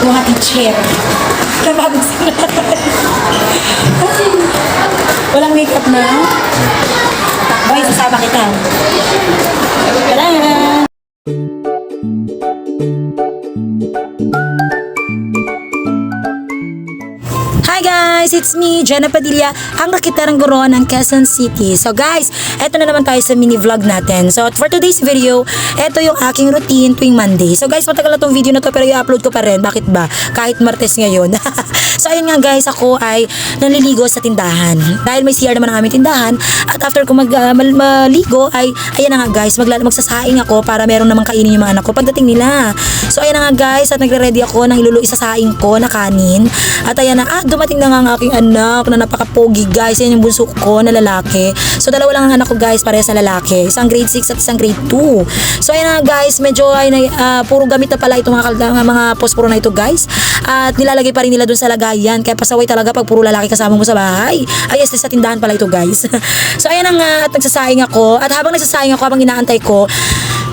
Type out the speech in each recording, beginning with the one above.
Mga teacher. Kapag sila. Walang makeup na. Takboy, sasama kita. Tara! Hi guys! It's me, Jenna Padilla, ang rakitarang guro ng Quezon City. So guys, eto na naman tayo sa mini vlog natin. So for today's video, eto yung aking routine tuwing Monday. So guys, matagal na tong video na to pero i-upload ko pa rin. Bakit ba? Kahit Martes ngayon. So ayun nga guys, ako ay naliligo sa tindahan. Dahil may CR naman ang aming tindahan. At after ko maligo ay, ayan na nga guys, magsasaing ako para meron namang kainin yung mga anak ko pagdating nila. So ayan na nga guys, at nagre-ready ako ng isasaing ko na kanin. At ayan na, dumating na nga ang aking anak na napaka-pogi guys. Yan yung bunso ko na lalaki. So dalawa lang ang anak ko guys, parehas na lalaki. Isang grade 6 at isang grade 2. So ayan na guys, medyo ay puro gamit na pala itong mga posporo na ito guys. At nilalagay pa rin nila dun sa lagayan. Kaya pasaway talaga pag puro lalaki kasama mo sa bahay. Ay yes, sa tindahan pala ito guys. So ayan na nga, at nagsasaing ako. At habang nagsasaing ako, habang inaantay ko,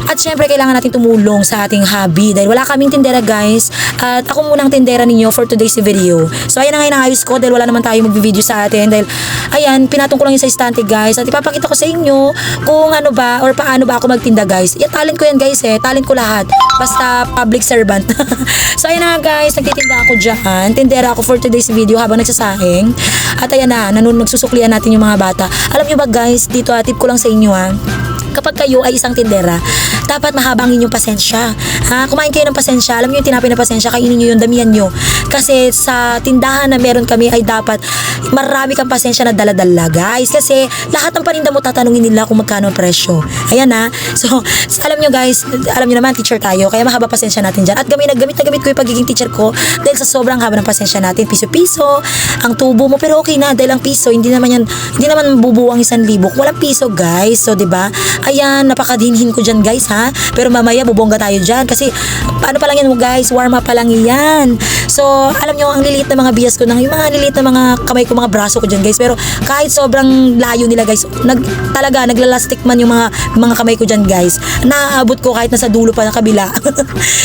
at syempre kailangan natin tumulong sa ating hobby dahil wala kaming tindera guys. At ako muna ang tindera ninyo for today's video. So ayan na nga, inaayos ko dahil wala naman tayo mag-video sa atin. Dahil ayan, pinatong ko lang yung sa istante guys. At ipapakita ko sa inyo kung ano ba or paano ba ako magtinda guys. Talent ko yan guys eh. Talent ko lahat. Basta public servant. So ayan na nga guys, nagtitinda ako dyan. Tindera ako for today's video habang nagsasaing. At ayan na, nagsusuklian natin yung mga bata. Alam nyo ba guys, dito tip ko lang sa inyo kapag kayo ay isang tindera, dapat mahabang inyong pasensya. Kumain kayo ng pasensya. Alam niyo yung tinapay na pasensya, kainin niyo yun, damihan niyo. Kasi sa tindahan na meron kami ay dapat marami kang pasensya na dala-dala, guys. Kasi lahat ng paninda mo tatanungin nila kung magkano ang presyo. Ayan na. So alam niyo guys, alam niyo naman, teacher tayo, kaya mahaba pasensya natin dyan. At gamit na gamit ko yung pagiging teacher ko dahil sa sobrang haba ng pasensya natin. Piso-piso, ang tubo mo, pero okay na dahil ang piso, hindi naman bubuo ang 1,000. Walang piso, guys. So, diba? Ayan, napakadinhin ko dyan guys pero mamaya bubongga tayo dyan kasi paano pa lang yan guys, warm up pa lang yan. So alam nyo, ang liliit na mga bias ko, yung mga liliit na mga kamay ko, mga braso ko dyan guys, pero kahit sobrang layo nila guys, naglalastik man yung mga kamay ko dyan guys, naaabot ko kahit nasa dulo pa ng kabila.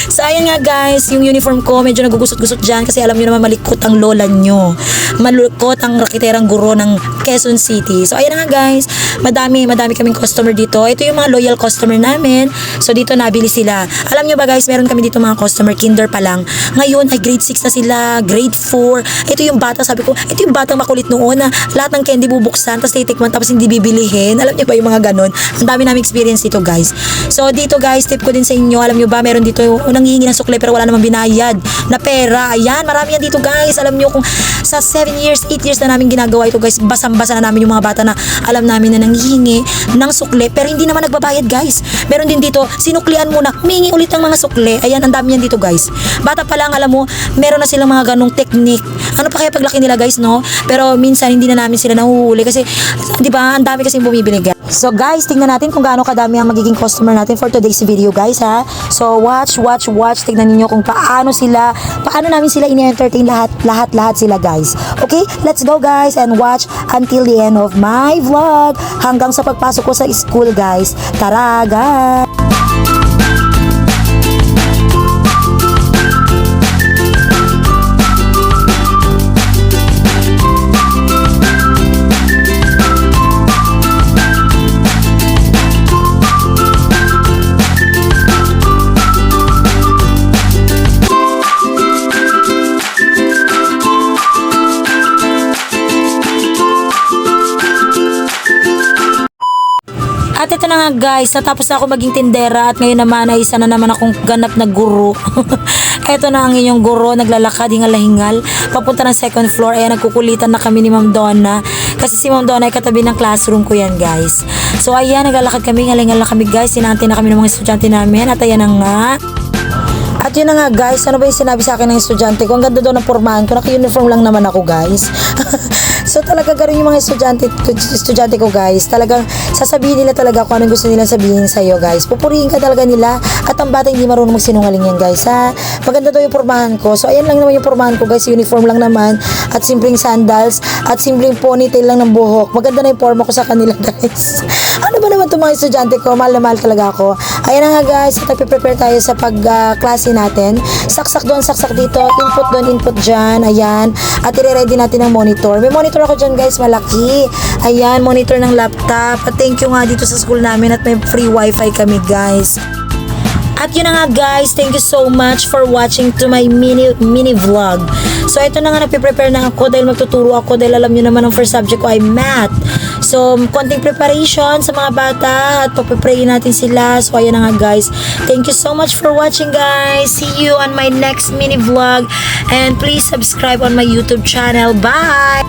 So ayan nga guys, yung uniform ko medyo nagugusot-gusot dyan kasi alam nyo naman malikot ang lola nyo, malikot ang rakiterang guro ng Quezon City. So ayan nga guys, madami kaming customer dito. Ito yung mga loyal customer namin. So dito nabili sila. Alam nyo ba guys, meron kami dito mga customer, kinder pa lang. Ngayon ay grade 6 na sila, grade 4. Ito yung bata, sabi ko, ito yung batang makulit noon na lahat ng candy bubuksan, tapos titikman, tapos hindi bibilihin. Alam nyo ba yung mga ganon? Ang dami namin experience dito guys. So dito guys, tip ko din sa inyo, alam nyo ba, meron dito nanghihingi ng sukle pero wala namang binayad na pera. Ayan, marami yan dito guys. Alam nyo, kung sa 7 years, 8 years na namin ginagawa ito guys, basang-basa na namin yung mga bata na alam namin na nanghihingi ng sukle pero hindi naman nagbabayad guys. Meron din dito, sinuklian muna, humingi ulit ng mga sukle. Ayan, ang dami yan dito guys. Bata pa lang, alam mo, meron na silang mga ganong technique. Ano pa kaya paglaki nila guys, no? Pero minsan hindi na namin sila nahuhuli kasi, di ba, ang dami kasing bumibili guys. So guys, tingnan natin kung gaano kadami ang magiging customer natin for today's video guys So watch. Tingnan niyo kung paano namin sila ini-entertain lahat sila guys. Okay, let's go guys and watch until the end of my vlog. Hanggang sa pagpasok ko sa school guys. Tara guys! At ito na nga guys, natapos na ako maging tindera at ngayon naman ay isa na naman akong ganap na guro. Ito na ang inyong guro, naglalakad hingal-hingal papunta ng second floor. Ayan, nagkukulitan na kami ni Ma'am Donna kasi si Ma'am Donna ay katabi ng classroom ko yan guys. So ayan, naglalakad kami, hingal-hingal na kami guys, sinante na kami ng mga estudyante namin at ayan na nga. At yun na nga guys, ano ba yung sinabi sa akin ng estudyante ko? Ang ganda daw ng pormahan ko, naka-uniform lang naman ako guys. So talaga ganoon yung mga estudyante ko guys. Talagang sasabihin nila talaga kung anong gusto nila sabihin sa'yo, guys. Pupurihin ka talaga nila. At ang bata hindi marunong magsinungaling yan, guys, ha. Maganda daw yung pormahan ko. So, ayan lang naman yung pormahan ko, guys. Uniform lang naman. At simpleng sandals. At simpleng ponytail lang ng buhok. Maganda na yung forma ko sa kanila, guys. Ano ba naman itong mga estudyante ko? Mahal na mahal talaga ako. Ayan na nga, guys. At nagpe-prepare tayo sa pag-klase natin. Saksak doon, saksak dito. Input doon, input dyan. Ayan. At i-ready natin ang monitor. May monitor ako dyan, guys. Malaki. Ayan, monitor ng laptop. At thank you nga dito sa school namin at may free wifi kami, guys. At yun na nga, guys, thank you so much for watching to my mini vlog. So ito na nga, nagpe-prepare na ako dahil magtuturo ako dahil alam nyo naman ang first subject ko ay math. So konting preparation sa mga bata at papiprayin natin sila. So ayan na nga, guys, thank you so much for watching, guys. See you on my next mini vlog and please subscribe on my YouTube channel. Bye!